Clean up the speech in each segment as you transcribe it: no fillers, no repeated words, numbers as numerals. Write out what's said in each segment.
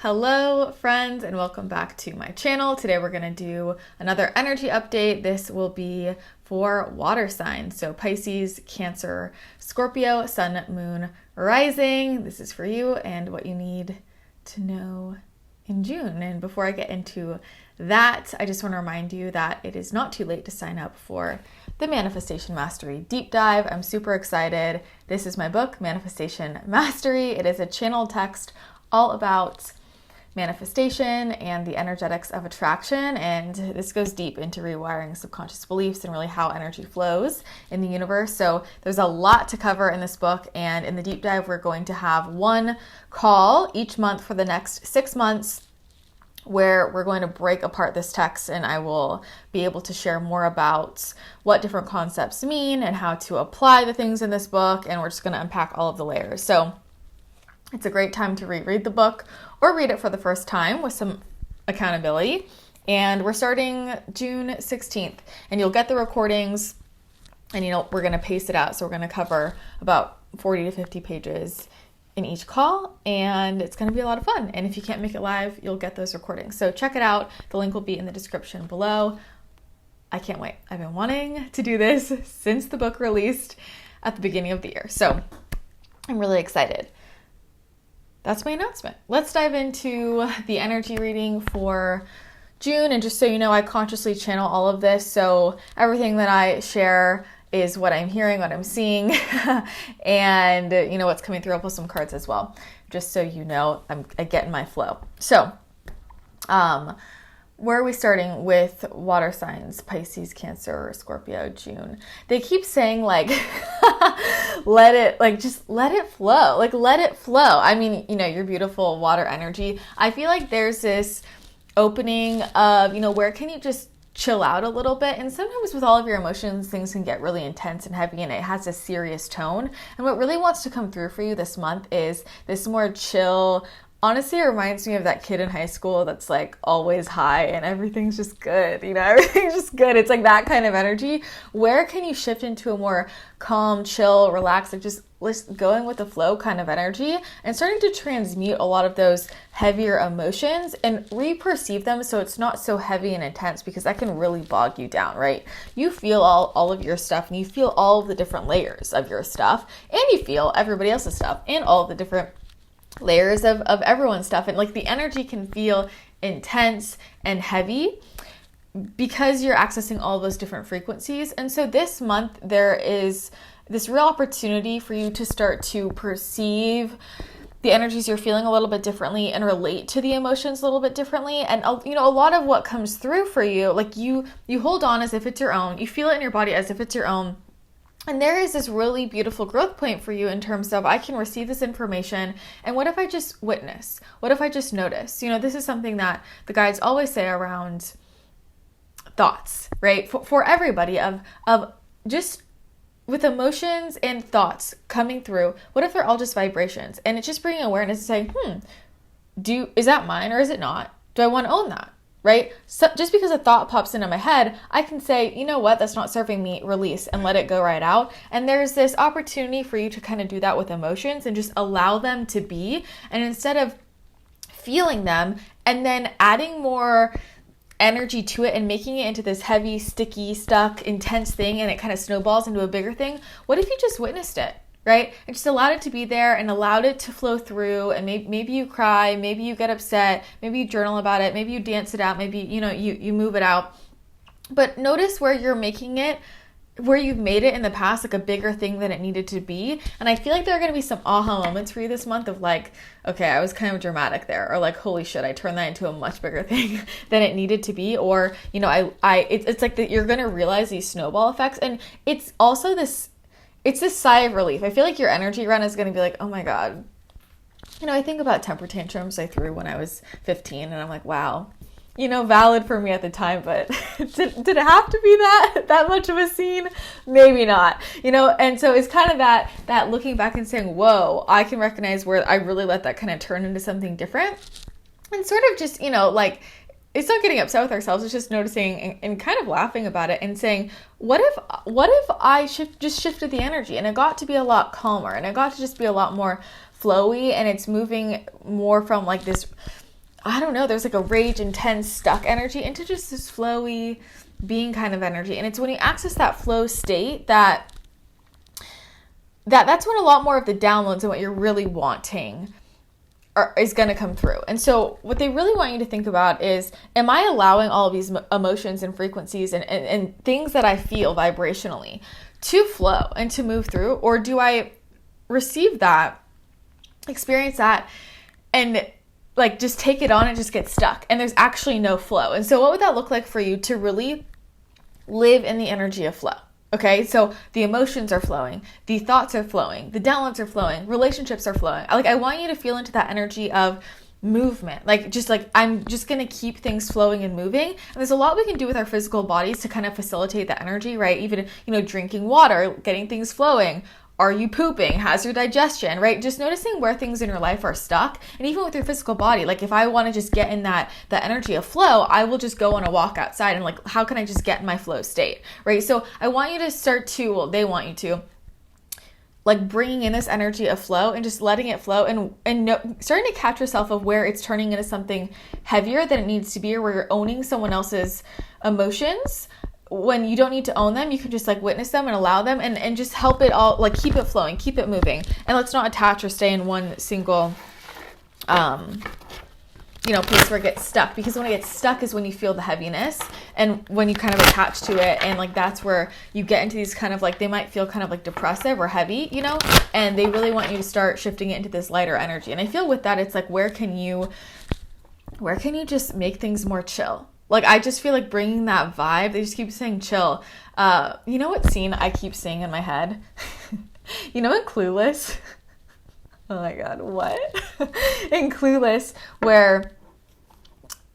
Hello friends and welcome back to my channel. Today we're going to do another energy update. This will be for water signs. So Pisces, Cancer, Scorpio, Sun, Moon, Rising. This is for you and what you need to know in June. And before I get into that, I just want to remind you that it is not too late to sign up for the Manifestation Mastery Deep Dive. I'm super excited. This is my book, Manifestation Mastery. It is a channel text all about manifestation and the energetics of attraction, and this goes deep into rewiring subconscious beliefs and really how energy flows in the universe. So there's a lot to cover in this book, and in the deep dive we're going to have one call each month for the next 6 months where we're going to break apart this text, and I will be able to share more about what different concepts mean and how to apply the things in this book, and we're just going to unpack all of the layers. So it's a great time to reread the book or read it for the first time with some accountability. And we're starting June 16th, and you'll get the recordings, and we're going to pace it out. So we're going to cover about 40 to 50 pages in each call, and it's going to be a lot of fun. And if you can't make it live, you'll get those recordings. So check it out. The link will be in the description below. I can't wait. I've been wanting to do this since the book released at the beginning of the year. So I'm really excited. That's my announcement. Let's dive into the energy reading for June. And just so you know, I consciously channel all of this. So everything that I share is what I'm hearing, what I'm seeing, and what's coming through. I'll pull some cards as well, just so you know I get in my flow. So where are we starting with water signs? Pisces, Cancer, Scorpio, June. They keep saying let it flow. Let it flow. I mean, your beautiful water energy. I feel like there's this opening of, where can you just chill out a little bit? And sometimes with all of your emotions, things can get really intense and heavy, and it has a serious tone. And what really wants to come through for you this month is this more chill. Honestly, it reminds me of that kid in high school that's always high and everything's just good, everything's just good. It's that kind of energy. Where can you shift into a more calm, chill, relaxed, just going with the flow kind of energy and starting to transmute a lot of those heavier emotions and re-perceive them so it's not so heavy and intense, because that can really bog you down, right? You feel all of your stuff, and you feel all of the different layers of your stuff, and you feel everybody else's stuff and all of the different layers of everyone's stuff, and the energy can feel intense and heavy because you're accessing all those different frequencies. And so this month there is this real opportunity for you to start to perceive the energies you're feeling a little bit differently and relate to the emotions a little bit differently. And a lot of what comes through for you, you hold on as if it's your own, you feel it in your body as if it's your own. And there is this really beautiful growth point for you in terms of, I can receive this information, and what if I just witness? What if I just notice? This is something that the guides always say around thoughts, right? For everybody, of just with emotions and thoughts coming through, what if they're all just vibrations? And it's just bringing awareness and saying, is that mine or is it not? Do I want to own that? Right? So just because a thought pops into my head, I can say, you know what, that's not serving me, release and let it go right out. And there's this opportunity for you to kind of do that with emotions and just allow them to be. And instead of feeling them and then adding more energy to it and making it into this heavy, sticky, stuck, intense thing, and it kind of snowballs into a bigger thing, what if you just witnessed it? Right? And just allowed it to be there and allowed it to flow through, and maybe you cry, maybe you get upset, maybe you journal about it, maybe you dance it out, maybe, you move it out. But notice where you're making it, where you've made it in the past, a bigger thing than it needed to be. And I feel like there are going to be some aha moments for you this month of okay, I was kind of dramatic there, or holy shit, I turned that into a much bigger thing than it needed to be. Or, it's that you're going to realize these snowball effects. And it's also it's this sigh of relief. I feel like your energy run is going to be oh my God. I think about temper tantrums I threw when I was 15, and I'm wow, valid for me at the time, but did it have to be that much of a scene? Maybe not, and so it's kind of that looking back and saying, whoa, I can recognize where I really let that kind of turn into something different, and sort of just, it's not getting upset with ourselves. It's just noticing and kind of laughing about it and saying, what if I just shifted the energy and it got to be a lot calmer and it got to just be a lot more flowy, and it's moving more from this I don't know, there's like a rage, intense, stuck energy into just this flowy being kind of energy. And it's when you access that flow state that's when a lot more of the downloads and what you're really wanting is going to come through. And so what they really want you to think about is, am I allowing all of these emotions and frequencies and things that I feel vibrationally to flow and to move through? Or do I receive that, experience that, and like just take it on and just get stuck, and there's actually no flow? And so what would that look like for you to really live in the energy of flow? Okay, so the emotions are flowing, the thoughts are flowing, the downloads are flowing, relationships are flowing. Like, I want you to feel into that energy of movement. Like, just like, I'm just going to keep things flowing and moving. And there's a lot we can do with our physical bodies to kind of facilitate that energy, right? Even, drinking water, getting things flowing. Are you pooping? How's your digestion, right? Just noticing where things in your life are stuck. And even with your physical body, like if I want to just get in that energy of flow, I will just go on a walk outside and like, how can I just get in my flow state, right? So I want you to start to, well, they want you to, like bringing in this energy of flow and just letting it flow and starting to catch yourself of where it's turning into something heavier than it needs to be, or where you're owning someone else's emotions. When you don't need to own them, you can just like witness them and allow them and just help it all, like keep it flowing, keep it moving. And let's not attach or stay in one single, place where it gets stuck, because when it gets stuck is when you feel the heaviness and when you kind of attach to it. And like, that's where you get into these kind of like, they might feel kind of like depressive or heavy, and they really want you to start shifting it into this lighter energy. And I feel with that, it's like, where can you just make things more chill? Like, I just feel like bringing that vibe. They just keep saying chill. You know what scene I keep seeing in my head? In Clueless? Oh my God, what? In Clueless, where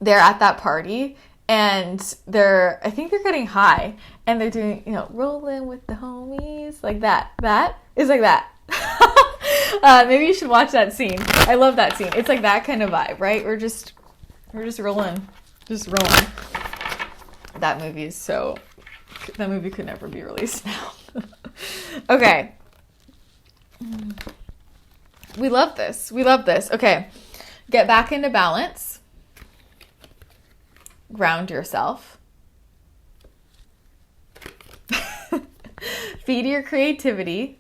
they're at that party and I think they're getting high and they're doing, rolling with the homies, like that. That is like that. Maybe you should watch that scene. I love that scene. It's like that kind of vibe, right? We're just rolling. Just rolling. That movie could never be released now. Okay. We love this. Okay. Get back into balance. Ground yourself. Feed your creativity.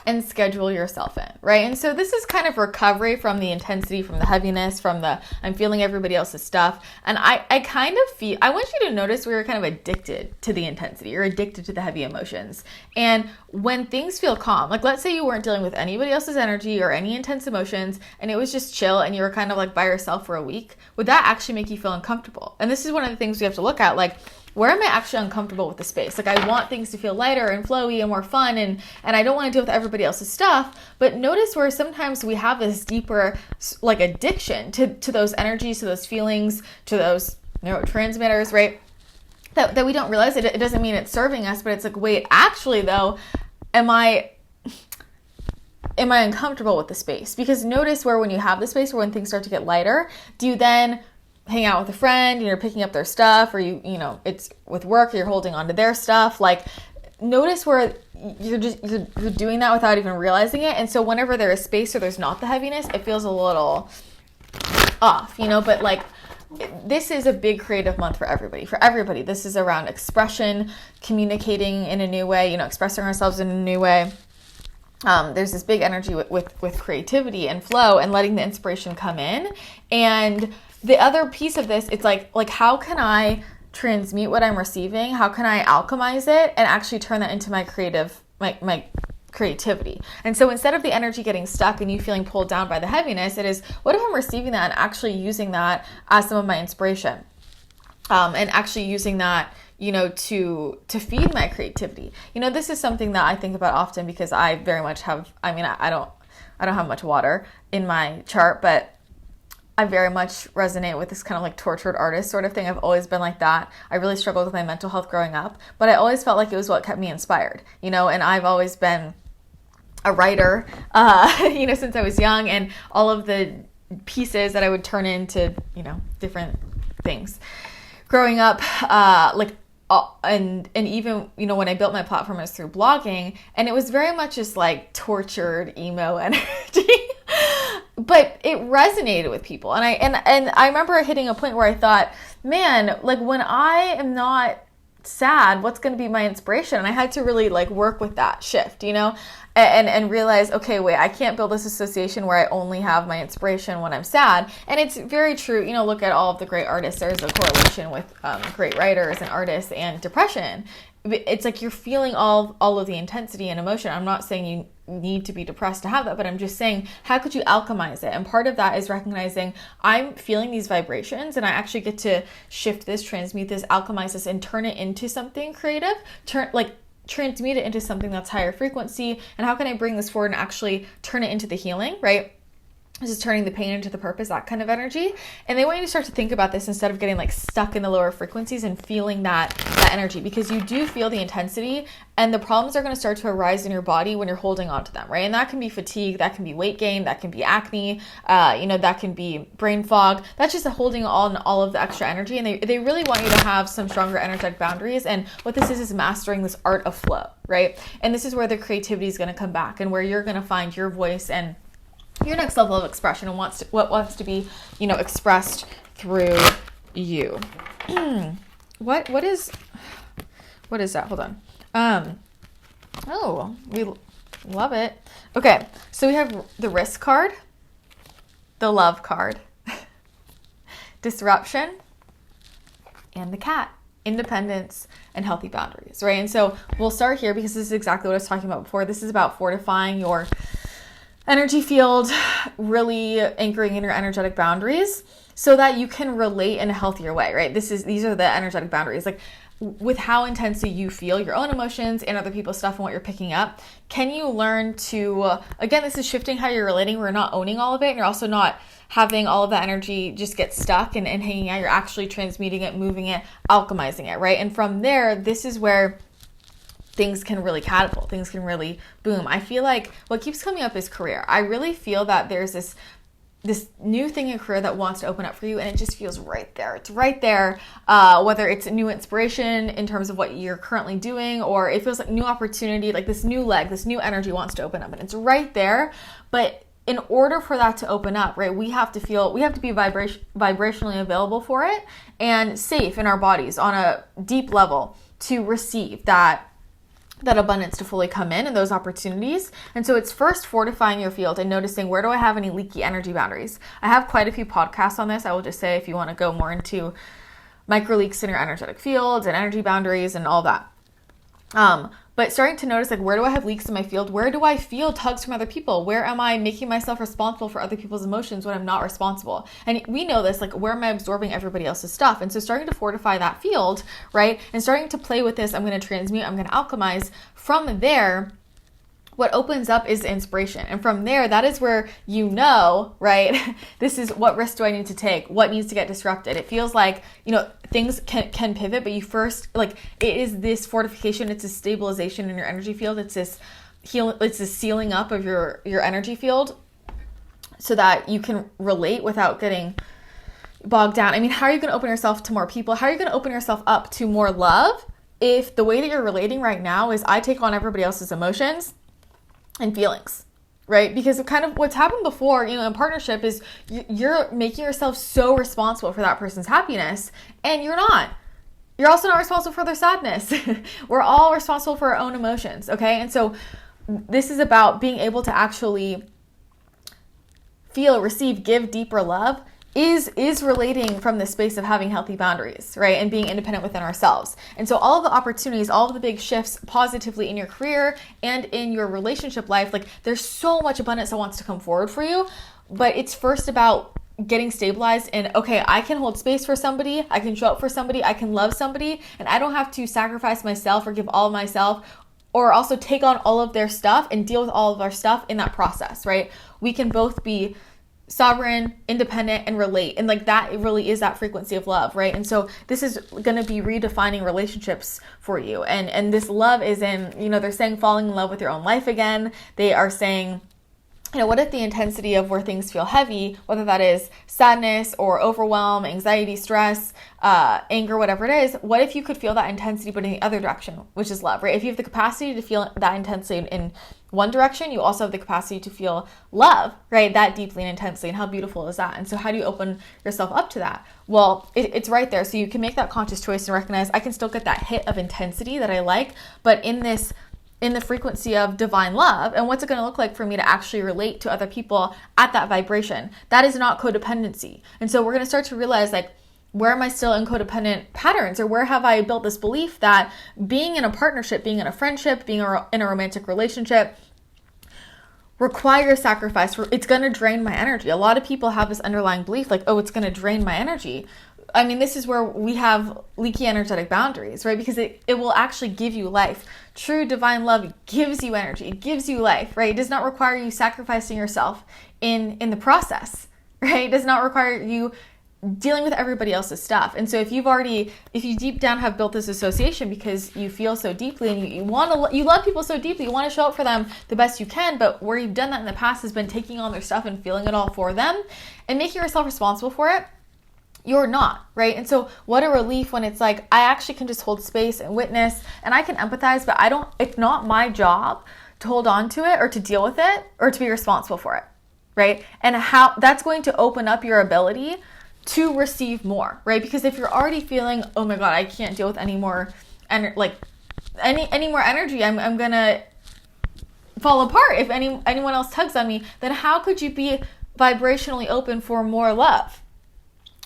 And schedule yourself in, right? And so this is kind of recovery from the intensity, from the heaviness, from the I'm feeling everybody else's stuff. And I want you to notice we were kind of addicted to the intensity. You're addicted to the heavy emotions. And when things feel calm, like let's say you weren't dealing with anybody else's energy or any intense emotions, and it was just chill and you were kind of like by yourself for a week, would that actually make you feel uncomfortable? And this is one of the things we have to look at, like, where am I actually uncomfortable with the space? Like, I want things to feel lighter and flowy and more fun, and I don't want to deal with everybody else's stuff. But notice where sometimes we have this deeper, like, addiction to those energies, to those feelings, to those neurotransmitters, right? That we don't realize it. It doesn't mean it's serving us, but it's like, wait, actually though, am I uncomfortable with the space? Because notice where when you have the space, or when things start to get lighter, do you then hang out with a friend and you're picking up their stuff, or it's with work, you're holding on to their stuff? Like, notice where you're doing that without even realizing it. And so whenever there is space or there's not the heaviness, it feels a little off, but like, this is a big creative month for everybody. This is around expression, communicating in a new way, expressing ourselves in a new way. There's this big energy with creativity and flow and letting the inspiration come in. And the other piece of this, it's like how can I transmute what I'm receiving? How can I alchemize it and actually turn that into my creativity? And so instead of the energy getting stuck and you feeling pulled down by the heaviness, it is, what if I'm receiving that and actually using that as some of my inspiration? And actually using that, to feed my creativity. This is something that I think about often, because I very much have, I don't have much water in my chart, but I very much resonate with this kind of like tortured artist sort of thing. I've always been like that. I really struggled with my mental health growing up, but I always felt like it was what kept me inspired, and I've always been a writer, since I was young, and all of the pieces that I would turn into, different things growing up, and even, when I built my platform, it was through blogging, and it was very much just like tortured emo energy. but it resonated with people. And I remember hitting a point where I thought, man, like when I am not sad, what's going to be my inspiration? And I had to really like work with that shift, you know, and realize, okay, wait, I can't build this association where I only have my inspiration when I'm sad. And it's very true. You know, look at all of the great artists. There's a correlation with great writers and artists and depression. It's like you're feeling all of the intensity and emotion. I'm not saying you need to be depressed to have that, but I'm just saying, how could you alchemize it? And part of that is recognizing I'm feeling these vibrations and I actually get to shift this, transmute this, alchemize this, and turn it into something creative, transmute it into something that's higher frequency. And how can I bring this forward and actually turn it into the healing, right? This is turning the pain into the purpose, that kind of energy. And they want you to start to think about this instead of getting like stuck in the lower frequencies and feeling that energy, because you do feel the intensity and the problems are going to start to arise in your body when you're holding on to them, right? And that can be fatigue, that can be weight gain, that can be acne, that can be brain fog. That's just holding on all of the extra energy. And they really want you to have some stronger energetic boundaries. And what this is mastering this art of flow, right? And this is where the creativity is going to come back and where you're going to find your voice and your next level of expression and what wants to be, expressed through you. What is that? Hold on. We love it. Okay, so we have the risk card, the love card, disruption, and the cat. Independence and healthy boundaries, right? And so we'll start here because this is exactly what I was talking about before. This is about fortifying your energy field, really anchoring in your energetic boundaries so that you can relate in a healthier way, right? These are the energetic boundaries, like with how intensely you feel your own emotions and other people's stuff and what you're picking up. Can you learn to, again, this is shifting how you're relating. We're not owning all of it, and you're also not having all of that energy just get stuck and hanging out. You're actually transmuting it, moving it, alchemizing it, right? And from there, this is where things can really catapult, things can really boom. I feel like what keeps coming up is career. I really feel that there's this new thing in career that wants to open up for you, and it just feels right there. It's right there, whether it's a new inspiration in terms of what you're currently doing, or it feels like new opportunity, like this new leg, this new energy wants to open up, and it's right there. But in order for that to open up, right, we have to be vibrationally available for it and safe in our bodies on a deep level to receive that abundance to fully come in and those opportunities. And so it's first fortifying your field and noticing, where do I have any leaky energy boundaries? I have quite a few podcasts on this. I will just say, if you want to go more into micro leaks in your energetic fields and energy boundaries and all that. But starting to notice, like, where do I have leaks in my field? Where do I feel tugs from other people? Where am I making myself responsible for other people's emotions when I'm not responsible? And we know this, like, where am I absorbing everybody else's stuff? And so starting to fortify that field, right? And starting to play with this, I'm going to transmute, I'm going to alchemize. From there, what opens up is inspiration. And from there, that is where right, this is, what risk do I need to take? What needs to get disrupted? It feels like, things can pivot, but you first, like, it is this fortification, it's a stabilization in your energy field. It's this sealing up of your energy field so that you can relate without getting bogged down. I mean, how are you going to open yourself to more people? How are you going to open yourself up to more love if the way that you're relating right now is I take on everybody else's emotions and feelings, right? Because kind of what's happened before, in partnership is you're making yourself so responsible for that person's happiness, and you're not. You're also not responsible for their sadness. We're all responsible for our own emotions, okay? And so this is about being able to actually feel, receive, give deeper love is relating from the space of having healthy boundaries, right? And being independent within ourselves. And so all of the opportunities, all of the big shifts positively in your career and in your relationship life, like, there's so much abundance that wants to come forward for you, but it's first about getting stabilized and, okay, I can hold space for somebody, I can show up for somebody, I can love somebody, and I don't have to sacrifice myself or give all of myself, or also take on all of their stuff and deal with all of our stuff in that process, right? We can both be sovereign, independent, and relate. And like, that, it really is that frequency of love, right? And so this is going to be redefining relationships for you. And this love is in, they're saying falling in love with your own life again. They are saying, what if the intensity of where things feel heavy, whether that is sadness or overwhelm, anxiety, stress, anger, whatever it is, what if you could feel that intensity but in the other direction, which is love, right? If you have the capacity to feel that intensity in one direction, you also have the capacity to feel love, right? That deeply and intensely. And how beautiful is that? And so how do you open yourself up to that? Well, it's right there. So you can make that conscious choice and recognize I can still get that hit of intensity that I like, but in the frequency of divine love. And what's it going to look like for me to actually relate to other people at that vibration? That is not codependency. And so we're going to start to realize, like, where am I still in codependent patterns? Or where have I built this belief that being in a partnership, being in a friendship, being in a romantic relationship requires sacrifice? It's going to drain my energy. A lot of people have this underlying belief like, oh, it's going to drain my energy. I mean, this is where we have leaky energetic boundaries, right? Because it will actually give you life. True divine love gives you energy. It gives you life, right? It does not require you sacrificing yourself in the process, right? It does not require you dealing with everybody else's stuff. And so if you deep down have built this association because you feel so deeply and you love people so deeply, you want to show up for them the best you can, but where you've done that in the past has been taking on their stuff and feeling it all for them and making yourself responsible for it, you're not, right? And so what a relief when it's like, I actually can just hold space and witness and I can empathize, but it's not my job to hold on to it or to deal with it or to be responsible for it, right? And how that's going to open up your ability to receive more, right? Because if you're already feeling, oh my God, I can't deal with any more more energy, I'm gonna fall apart if anyone else tugs on me, then how could you be vibrationally open for more love,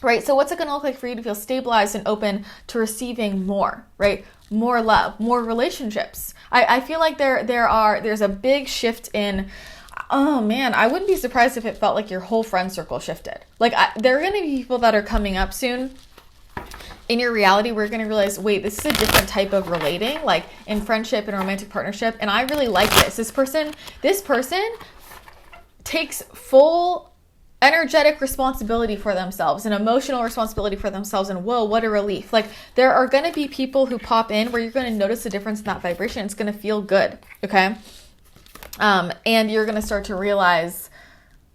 right? So what's it gonna look like for you to feel stabilized and open to receiving more, right? More love, more relationships. I feel like there's a big shift in, oh man, I wouldn't be surprised if it felt like your whole friend circle shifted. Like there are going to be people that are coming up soon in your reality. We're going to realize, wait, this is a different type of relating, like in friendship and romantic partnership. And I really like this. This person takes full energetic responsibility for themselves and emotional responsibility for themselves. And whoa, what a relief. Like there are going to be people who pop in where you're going to notice the difference in that vibration. It's going to feel good. Okay. And you're going to start to realize,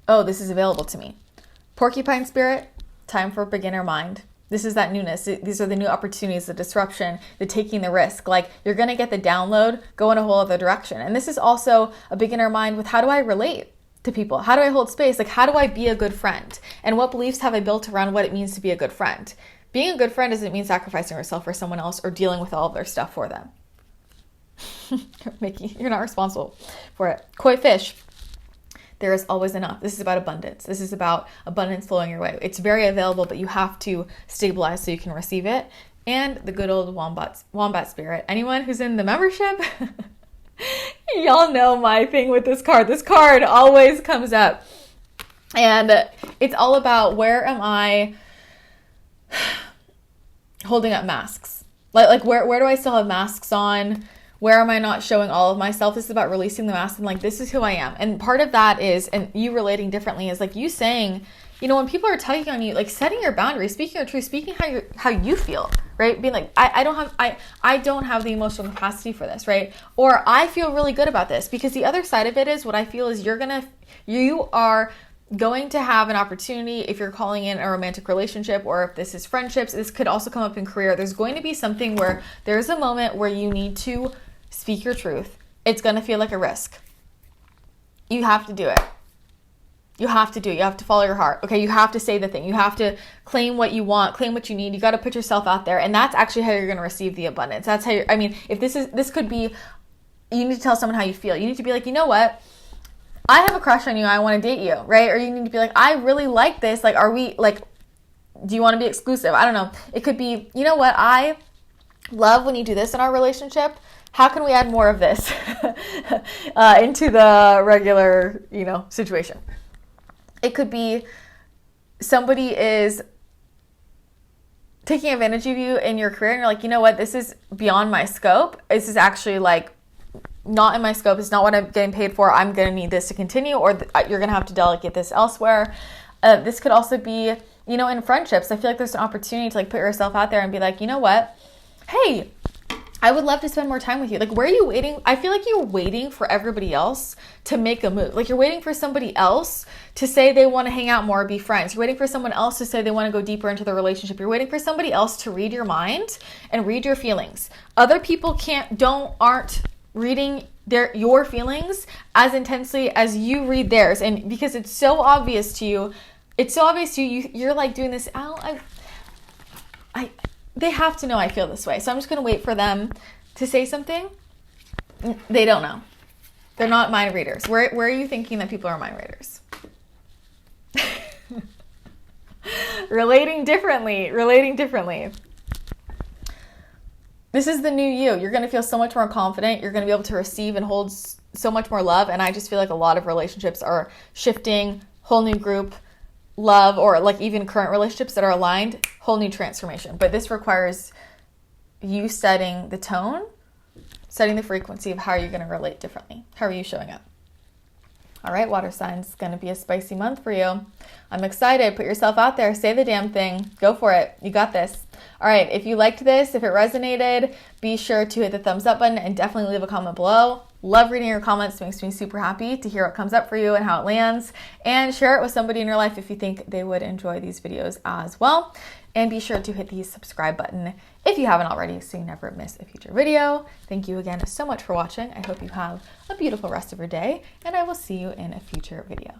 oh, this is available to me. Porcupine spirit, time for beginner mind. This is that newness. These are the new opportunities, the disruption, the taking the risk. Like you're going to get the download, go in a whole other direction. And this is also a beginner mind with how do I relate to people? How do I hold space? Like how do I be a good friend? And what beliefs have I built around what it means to be a good friend? Being a good friend doesn't mean sacrificing yourself for someone else or dealing with all of their stuff for them. Mickey, you're not responsible for it. Koi fish, there is always enough. This is about abundance. This is about abundance flowing your way. It's very available, but you have to stabilize so you can receive it. And the good old wombat spirit. Anyone who's in the membership, y'all know my thing with this card. This card always comes up. And it's all about, where am I holding up masks? Like where do I still have masks on? Where am I not showing all of myself? This is about releasing the mask and like, this is who I am. And part of that is, and you relating differently, is like you saying, you know, when people are tugging on you, like setting your boundaries, speaking your truth, speaking how you feel, right? Being like, I don't have the emotional capacity for this, right? Or I feel really good about this, because the other side of it is, what I feel is you are going to have an opportunity, if you're calling in a romantic relationship, or if this is friendships, this could also come up in career. There's going to be something where there's a moment where you need to speak your truth. It's going to feel like a risk. You have to do it. You have to do it. You have to follow your heart. Okay. You have to say the thing. You have to claim what you want, claim what you need. You got to put yourself out there. And that's actually how you're going to receive the abundance. That's how if this could be, you need to tell someone how you feel. You need to be like, you know what? I have a crush on you. I want to date you. Right. Or you need to be like, I really like this. Like, do you want to be exclusive? I don't know. It could be, you know what? I love when you do this in our relationship. How can we add more of this into the regular, situation? It could be somebody is taking advantage of you in your career and you're like, you know what, this is beyond my scope. This is actually like not in my scope. It's not what I'm getting paid for. I'm going to need this to continue, or you're going to have to delegate this elsewhere. This could also be, in friendships. I feel like there's an opportunity to like put yourself out there and be like, you know what? Hey, I would love to spend more time with you. Like, where are you waiting? I feel like you're waiting for everybody else to make a move. Like, you're waiting for somebody else to say they want to hang out more, be friends. You're waiting for someone else to say they want to go deeper into the relationship. You're waiting for somebody else to read your mind and read your feelings. Other people aren't reading your feelings as intensely as you read theirs. And because it's so obvious to you, you're like doing this, they have to know I feel this way. So I'm just going to wait for them to say something. They don't know. They're not mind readers. Where are you thinking that people are mind readers? Relating differently. This is the new you. You're going to feel so much more confident. You're going to be able to receive and hold so much more love. And I just feel like a lot of relationships are shifting, whole new group, love, or like even current relationships that are aligned, whole new transformation. But this requires you setting the tone, setting the frequency of how you're going to relate differently. How are you showing up? All right, water signs, it's going to be a spicy month for you. I'm excited. Put yourself out there. Say the damn thing. Go for it. You got this. All right, if you liked this, if it resonated, be sure to hit the thumbs up button and definitely leave a comment below. Love reading your comments. Makes me super happy to hear what comes up for you and how it lands. And share it with somebody in your life if you think they would enjoy these videos as well. And be sure to hit the subscribe button if you haven't already so you never miss a future video. Thank you again so much for watching. I hope you have a beautiful rest of your day, and I will see you in a future video.